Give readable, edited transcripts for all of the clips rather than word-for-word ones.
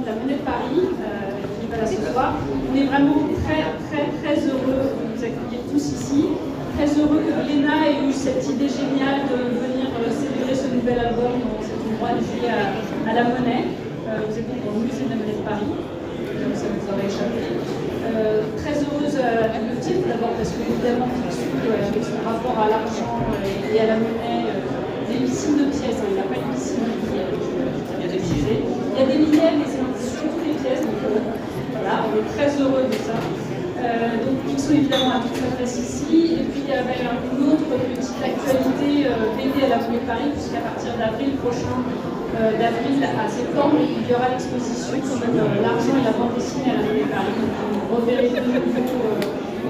la Monnaie de Paris, qui est là ce soir. On est vraiment très heureux de vous accueillir tous ici. Très heureux que Glénat ait eu cette idée géniale de venir célébrer ce nouvel album dans cet endroit dédié à la monnaie. Vous êtes donc au musée de la Monnaie de Paris, ça vous aura échappé. Très heureuse du titre, d'abord parce que évidemment Picsou, avec son rapport à l'argent et à la monnaie, des piscines de pièces, il n'y a pas une piscine de billets, je tiens à préciser. Il y a des billets, mais c'est surtout des pièces, donc voilà, on est très heureux de ça. Donc Picsou évidemment a toute sa place ici, et puis il y avait une autre petite actualité dédiée à la Monnaie de Paris, puisqu'à partir d'avril prochain, d'avril à septembre, il y aura l'exposition sur l'argent et la bande dessinée à la Monnaie de Paris. Donc vous reverrez de nouveau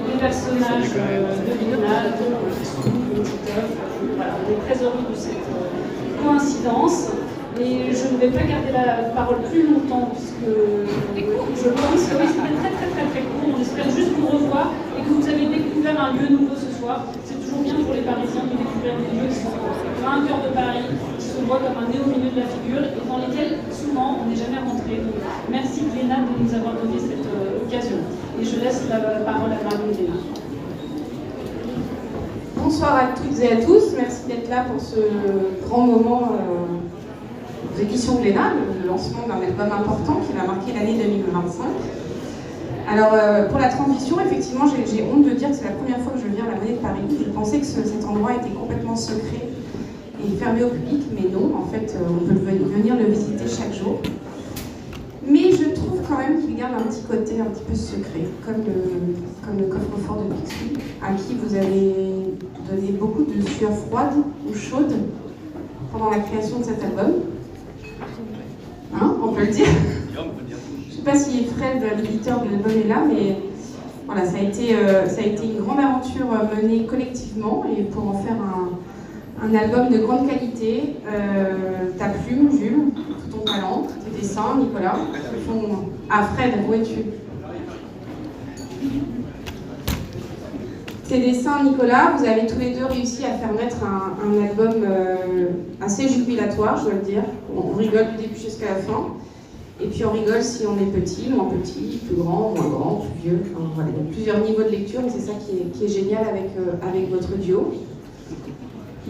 les personnages de Glénat, de Picsou, de Titeuf. Voilà, on est très heureux de cette coïncidence. Et je ne vais pas garder la parole plus longtemps, puisque je pense que c'était très court. On espère juste vous revoir et que vous avez découvert un lieu nouveau ce soir. C'est toujours bien pour les Parisiens de découvrir des lieux qui sont plein cœur de Paris, qui se voient comme un nez au milieu de la figure et dans lesquels souvent on n'est jamais rentré. Donc merci Glénat de nous avoir donné cette occasion. Et je laisse la parole à Marine Glénat. Bonsoir à toutes et à tous. Merci d'être là pour ce grand moment aux éditions Glénat, le lancement d'un album important qui va marquer l'année 2025. Alors pour la transition, effectivement, j'ai honte de dire que c'est la première fois que je viens à la Monnaie de Paris. Je pensais que cet endroit était complètement secret et fermé au public, mais non, en fait, on peut venir le visiter chaque jour. Mais je trouve quand même qu'il garde un petit côté un petit peu secret, comme le coffre-fort de Picsou, à qui vous avez donné beaucoup de sueur froide ou chaude pendant la création de cet album. Hein, on peut le dire. Je ne sais pas si Fred, l'éditeur de l'album, est là, mais voilà, ça a été une grande aventure menée collectivement et pour en faire un album de grande qualité. Ta plume, Jules, tout ton talent, tes dessins, Nicolas. Ah, Fred, où es-tu? Tes dessins, Nicolas, vous avez tous les deux réussi à faire naître un album assez jubilatoire, je dois le dire. On rigole du début jusqu'à la fin. Et puis on rigole si on est petit, moins petit, plus grand, moins grand, plus vieux. Enfin, voilà, il y a plusieurs niveaux de lecture et c'est ça qui est génial avec votre duo.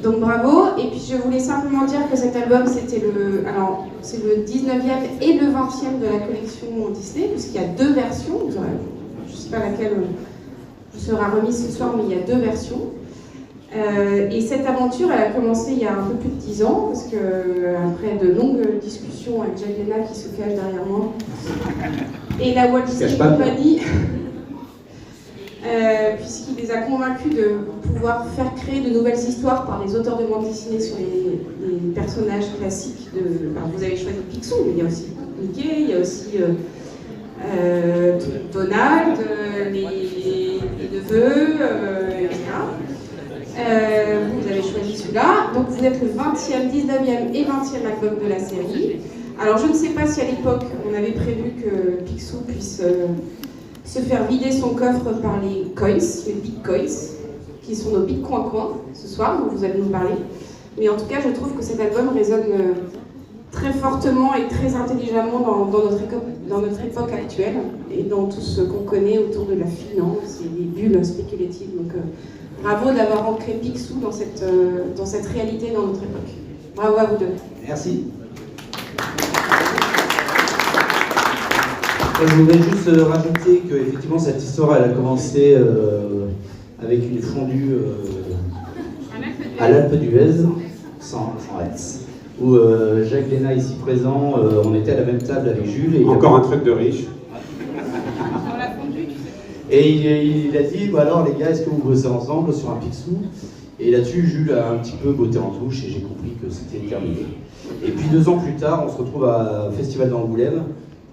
Donc bravo. Et puis je voulais simplement dire que cet album, c'est le 19e et le 20e de la collection Disney, puisqu'il y a deux versions. Je ne sais pas laquelle sera remise ce soir, mais il y a deux versions. Et cette aventure, elle a commencé il y a un peu plus de 10 ans, parce que après de longues discussions avec Jacques Glénat qui se cache derrière moi, et la Walt Disney Company, puisqu'il les a convaincus de pouvoir faire créer de nouvelles histoires par les auteurs de bande dessinée sur les personnages classiques. Alors vous avez choisi Picsou, mais il y a aussi Mickey, il y a aussi Donald, les neveux, etc. Vous avez choisi celui-là, donc vous êtes le 20e, 19e et 20e album de la série. Alors je ne sais pas si à l'époque on avait prévu que Picsou puisse se faire vider son coffre par les coins, les bitcoins, qui sont nos bitcoins ce soir, dont vous allez nous parler. Mais en tout cas, je trouve que cet album résonne très fortement et très intelligemment dans notre époque actuelle et dans tout ce qu'on connaît autour de la finance et des bulles spéculatives. Donc bravo d'avoir ancré Picsou dans cette réalité dans notre époque. Bravo à vous deux. Merci. Je voudrais juste rajouter que effectivement cette histoire elle a commencé avec une fondue à l'Alpe d'Huez, sans S, où Jacques Glénat ici présent, on était à la même table avec Jules. Et encore un truc de riche. Et il a dit, bah alors les gars, est-ce que vous bossez ensemble sur un Picsou? Et là-dessus, Jules a un petit peu botté en touche et j'ai compris que c'était terminé. Et puis 2 ans plus tard, on se retrouve au Festival d'Angoulême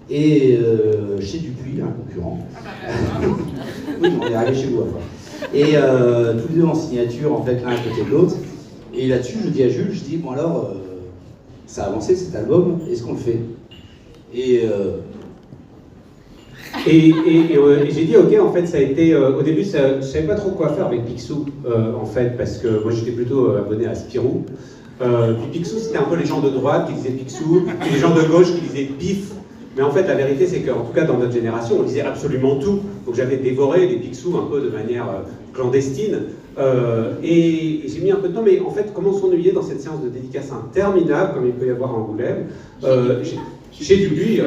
et chez Dupuis, un concurrent. Oui, on est arrivé chez vous après. Et tous les deux en signature, en fait, l'un à côté de l'autre. Et là-dessus, je dis à Jules, je dis, bon alors, ça a avancé cet album, est-ce qu'on le fait? Et j'ai dit ok, en fait ça a été au début je savais pas trop quoi faire avec Picsou en fait, parce que moi j'étais plutôt abonné à Spirou. Puis Picsou c'était un peu les gens de droite qui disaient Picsou, puis les gens de gauche qui disaient Pif. Mais en fait, la vérité, c'est qu'en tout cas, dans notre génération, on lisait absolument tout. Donc j'avais dévoré des Picsou un peu de manière clandestine. Et j'ai mis un peu de temps, mais en fait, comment s'ennuyer dans cette séance de dédicace interminable, comme il peut y avoir à Angoulême. J'ai dû lui.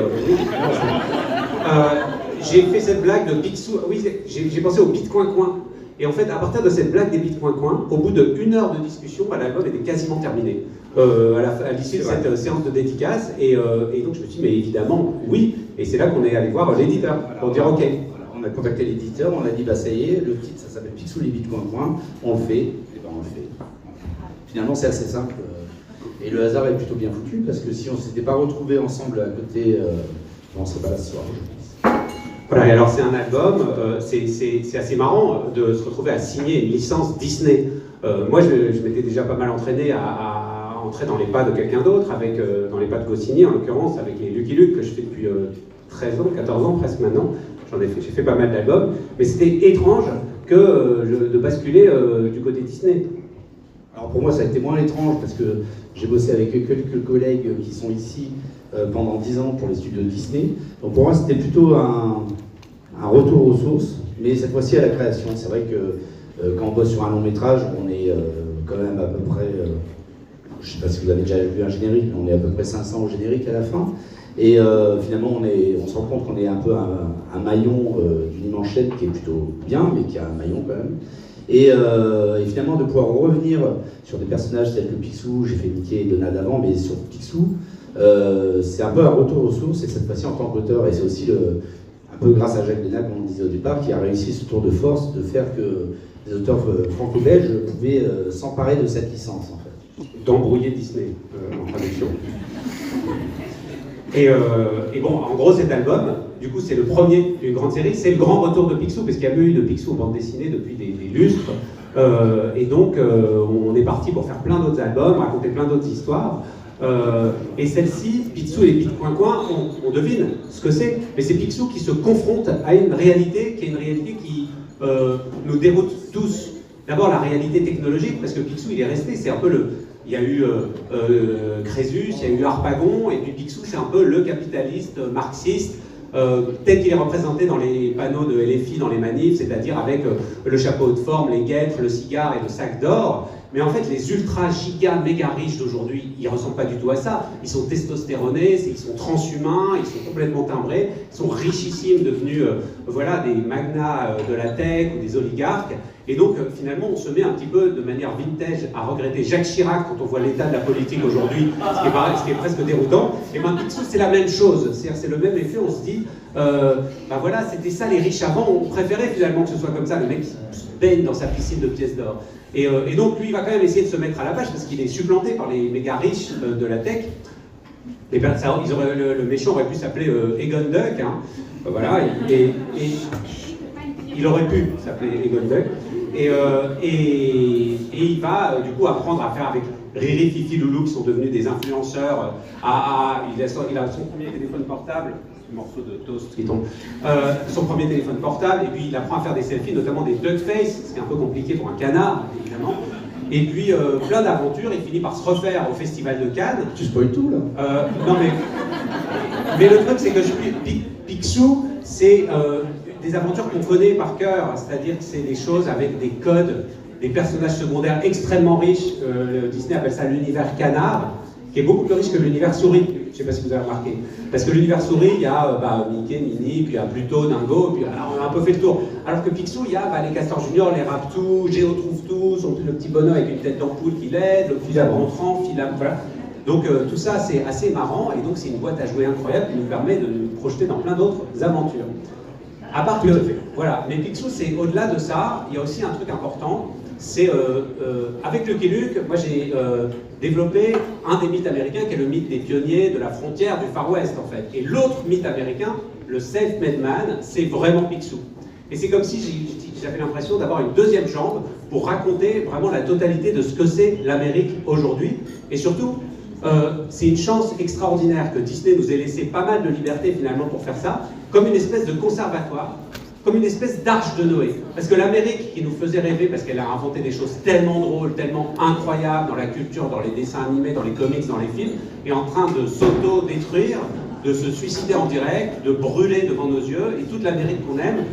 J'ai fait cette blague de Picsou. Oui, j'ai pensé au Bitcoin-coin. Et en fait, à partir de cette blague des Bitcoin-coin, au bout d'1 heure de discussion, l'album était quasiment terminé. À l'issue de cette séance de dédicace. Et donc je me suis dit, mais évidemment, oui. Et c'est là qu'on est allé voir l'éditeur pour dire OK. On a contacté l'éditeur, on a dit, bah ça y est, le titre, ça s'appelle Picsou les Bitcoin-coin, on le fait, et ben on le fait. Finalement, c'est assez simple. Et le hasard est plutôt bien foutu, parce que si on ne s'était pas retrouvés ensemble à côté, on ne serait pas là ce soir, je pense. Voilà, et alors c'est un album, c'est assez marrant de se retrouver à signer une licence Disney. Moi, je m'étais déjà pas mal entraîné à entrer dans les pas de quelqu'un d'autre, dans les pas de Goscinny en l'occurrence, avec les Lucky Luke que je fais depuis 13 ans, 14 ans presque maintenant. J'ai fait pas mal d'albums, mais c'était étrange de basculer du côté Disney. Alors pour moi, ça a été moins étrange parce que j'ai bossé avec quelques collègues qui sont ici pendant 10 ans pour les studios Disney. Donc pour moi, c'était plutôt un retour aux sources, mais cette fois-ci à la création. C'est vrai que quand on bosse sur un long métrage, on est quand même à peu près, je ne sais pas si vous avez déjà vu un générique, mais on est à peu près 500 au générique à la fin. Et finalement, on se rend compte qu'on est un peu un maillon d'une immense chaîne qui est plutôt bien, mais qui a un maillon quand même. Et finalement, de pouvoir revenir sur des personnages tels que Picsou, j'ai fait Mickey et Donald avant, mais sur Picsou, c'est un peu un retour aux sources, et cette fois-ci en tant qu'auteur, et c'est aussi un peu grâce à Jacques Dénat, comme on disait au départ, qui a réussi ce tour de force de faire que les auteurs franco-belges pouvaient s'emparer de cette licence, en fait. D'embrouiller Disney, en traduction. Et bon, en gros, cet album, du coup, c'est le premier d'une grande série, c'est le grand retour de Picsou, parce qu'il y a eu de Picsou en bande dessinée depuis des lustres, et donc on est parti pour faire plein d'autres albums, raconter plein d'autres histoires, et celle-ci, Picsou et les Bitcoin-coin, on devine ce que c'est, mais c'est Picsou qui se confronte à une réalité qui nous déroute tous. D'abord la réalité technologique, parce que Picsou il est resté, c'est un peu il y a eu Crésus, il y a eu Harpagon, et puis Picsou c'est un peu le capitaliste marxiste, tel qu'il est représenté dans les panneaux de LFI, dans les manifs, c'est-à-dire avec le chapeau de forme, les guêtres, le cigare et le sac d'or. Mais en fait, les ultra giga méga riches d'aujourd'hui, ils ne ressemblent pas du tout à ça. Ils sont testostéronés, ils sont transhumains, ils sont complètement timbrés, ils sont richissimes, devenus voilà, des magnats de la tech ou des oligarques. Et donc, finalement, on se met un petit peu de manière vintage à regretter Jacques Chirac quand on voit l'état de la politique aujourd'hui, ce qui est presque déroutant. Et bien, Picsou, c'est la même chose. C'est le même effet. On se dit, bah voilà, c'était ça les riches avant. On préférait finalement que ce soit comme ça, le mec qui se baigne dans sa piscine de pièces d'or. Et donc, lui, il va quand même essayer de se mettre à la page parce qu'il est supplanté par les méga riches de la tech. Et ben, le méchant aurait pu s'appeler Egon Duck. Hein. Voilà, et il aurait pu s'appeler Egon Duck. Et il va du coup apprendre à faire avec Riri, Fifi, Loulou qui sont devenus des influenceurs. Il a son premier téléphone portable, un morceau de toast qui tombe, son premier téléphone portable, et puis il apprend à faire des selfies, notamment des duckface, ce qui est un peu compliqué pour un canard, évidemment. Et puis plein d'aventures, il finit par se refaire au Festival de Cannes. Tu spoil tout là. Non mais le truc c'est que Picsou, c'est des aventures qu'on connaît par cœur, c'est-à-dire que c'est des choses avec des codes, des personnages secondaires extrêmement riches. Disney appelle ça l'univers canard, qui est beaucoup plus riche que l'univers souris. Je ne sais pas si vous avez remarqué. Parce que l'univers souris, il y a Mickey, Minnie, puis il y a Pluto, Dingo, puis alors, on a un peu fait le tour. Alors que Picsou, il y a les Castors Junior, les Raptous, Géo Trouve-Tout, le petit bonhomme avec une tête d'ampoule qui l'aide, le petit rentrant, voilà. Donc tout ça, c'est assez marrant, et donc c'est une boîte à jouer incroyable qui nous permet de nous projeter dans plein d'autres aventures. À part que, voilà, mais Picsou, c'est au-delà de ça, il y a aussi un truc important, c'est avec Lucky Luke, moi j'ai développé un des mythes américains qui est le mythe des pionniers de la frontière du Far West en fait. Et l'autre mythe américain, le self-made man, c'est vraiment Picsou. Et c'est comme si j'avais l'impression d'avoir une deuxième jambe pour raconter vraiment la totalité de ce que c'est l'Amérique aujourd'hui. Et surtout, c'est une chance extraordinaire que Disney nous ait laissé pas mal de liberté finalement pour faire ça, comme une espèce de conservatoire, comme une espèce d'arche de Noé. Parce que l'Amérique qui nous faisait rêver, parce qu'elle a inventé des choses tellement drôles, tellement incroyables dans la culture, dans les dessins animés, dans les comics, dans les films, est en train de s'auto-détruire de se suicider en direct, de brûler devant nos yeux, et toute l'Amérique qu'on aime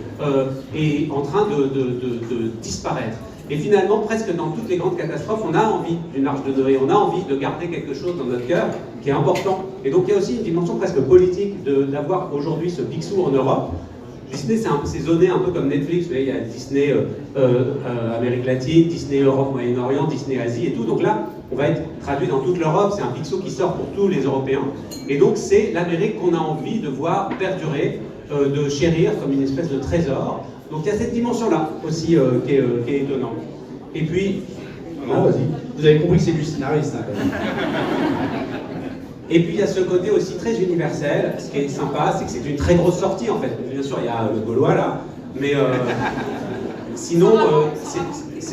est en train de disparaître. Et finalement, presque dans toutes les grandes catastrophes, on a envie d'une arche de Noé, on a envie de garder quelque chose dans notre cœur qui est important. Et donc il y a aussi une dimension presque politique d'avoir aujourd'hui ce Picsou en Europe. Disney, c'est zoné un peu comme Netflix, vous voyez, il y a Disney Amérique latine, Disney Europe, Moyen-Orient, Disney Asie et tout. Donc là, on va être traduit dans toute l'Europe, c'est un Picsou qui sort pour tous les Européens. Et donc c'est l'Amérique qu'on a envie de voir perdurer, de chérir comme une espèce de trésor. Donc il y a cette dimension-là aussi qui est étonnante. Et puis... Non, vas-y. Vous avez compris que c'est du scénariste, hein, quand même. Et puis il y a ce côté aussi très universel. Ce qui est sympa, c'est que c'est une très grosse sortie en fait. Bien sûr, il y a le Gaulois là, mais sinon,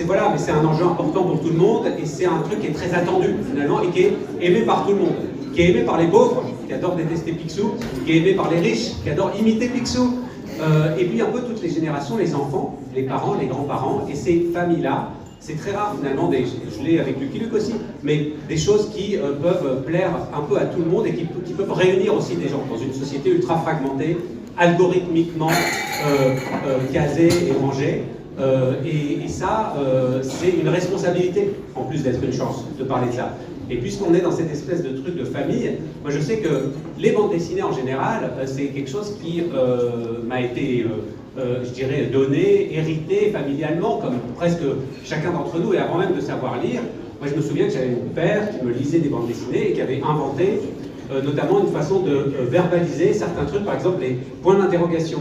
voilà, mais c'est un enjeu important pour tout le monde et c'est un truc qui est très attendu finalement et qui est aimé par tout le monde. Qui est aimé par les pauvres, qui adorent détester Picsou, qui est aimé par les riches, qui adorent imiter Picsou. Et puis un peu toutes les générations, les enfants, les parents, les grands-parents, et ces familles-là, c'est très rare finalement, je l'ai avec Lucky Luke aussi, mais des choses qui peuvent plaire un peu à tout le monde et qui peuvent réunir aussi des gens dans une société ultra fragmentée, algorithmiquement casée et rangée. Et ça, c'est une responsabilité, en plus d'être une chance de parler de ça. Et puisqu'on est dans cette espèce de truc de famille, moi je sais que les bandes dessinées en général, c'est quelque chose qui m'a été, je dirais, donné, hérité familialement, comme presque chacun d'entre nous, et avant même de savoir lire. Moi je me souviens que j'avais mon père qui me lisait des bandes dessinées et qui avait inventé notamment une façon de verbaliser certains trucs, par exemple les points d'interrogation.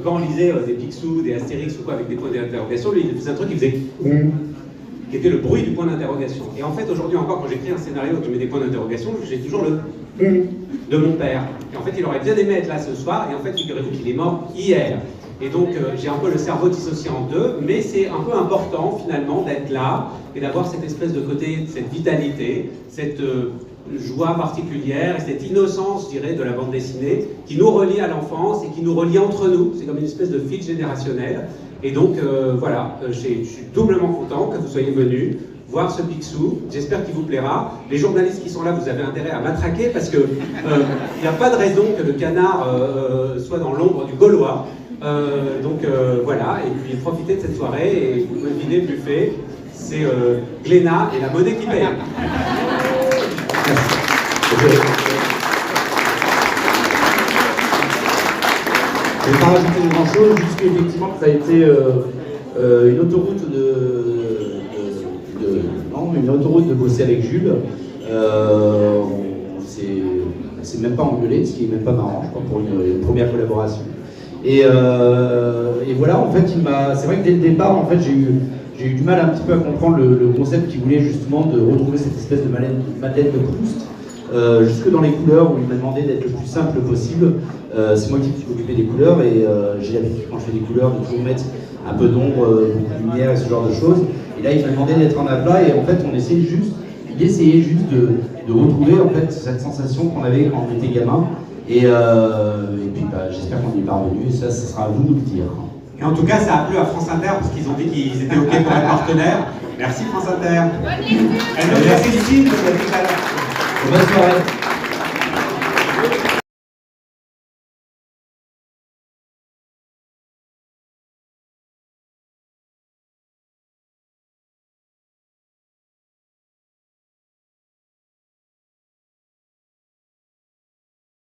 Quand on lisait des Picsou, des Astérix ou quoi avec des points d'interrogation, lui il faisait un truc qui faisait qui était le bruit du point d'interrogation. Et en fait, aujourd'hui encore, quand j'écris un scénario qui met des points d'interrogation, j'ai toujours le de mon père. Et en fait, il aurait bien aimé être là ce soir, et en fait, figurez-vous qu'il est mort hier. Et donc, j'ai un peu le cerveau dissocié en deux, mais c'est un peu important, finalement, d'être là, et d'avoir cette espèce de côté, cette vitalité, cette joie particulière, et cette innocence, je dirais, de la bande dessinée, qui nous relie à l'enfance, et qui nous relie entre nous. C'est comme une espèce de fil générationnel. Et donc voilà, je suis doublement content que vous soyez venus voir ce Picsou. J'espère qu'il vous plaira. Les journalistes qui sont là, vous avez intérêt à matraquer parce que il n'y a pas de raison que le canard soit dans l'ombre du Gaulois. Donc voilà, et puis profitez de cette soirée et vous pouvez vider le buffet. C'est Glénat et la monnaie qui paye. Merci. Je ne vais pas rajouter grand chose, juste qu'effectivement ça a été une autoroute une autoroute de bosser avec Jules. On s'est même pas engueulé, ce qui est même pas marrant, je crois, pour une première collaboration. Et voilà, en fait, c'est vrai que dès le départ, en fait, j'ai eu du mal un petit peu à comprendre le concept qu'il voulait justement de retrouver cette espèce de Madeleine de Proust. Jusque dans les couleurs où il m'a demandé d'être le plus simple possible. C'est moi qui me suis occupé des couleurs et j'ai l'habitude quand je fais des couleurs de toujours mettre un peu d'ombre, beaucoup de lumière et ce genre de choses. Et là il m'a demandé d'être en aplat et en fait il essayait juste de retrouver en fait cette sensation qu'on avait quand on était gamin. Et puis j'espère qu'on y est parvenu et ça sera à vous de nous le dire. Et en tout cas ça a plu à France Inter parce qu'ils ont dit qu'ils étaient OK pour être partenaires. Merci France Inter. Merci Lucine, Bonne soirée.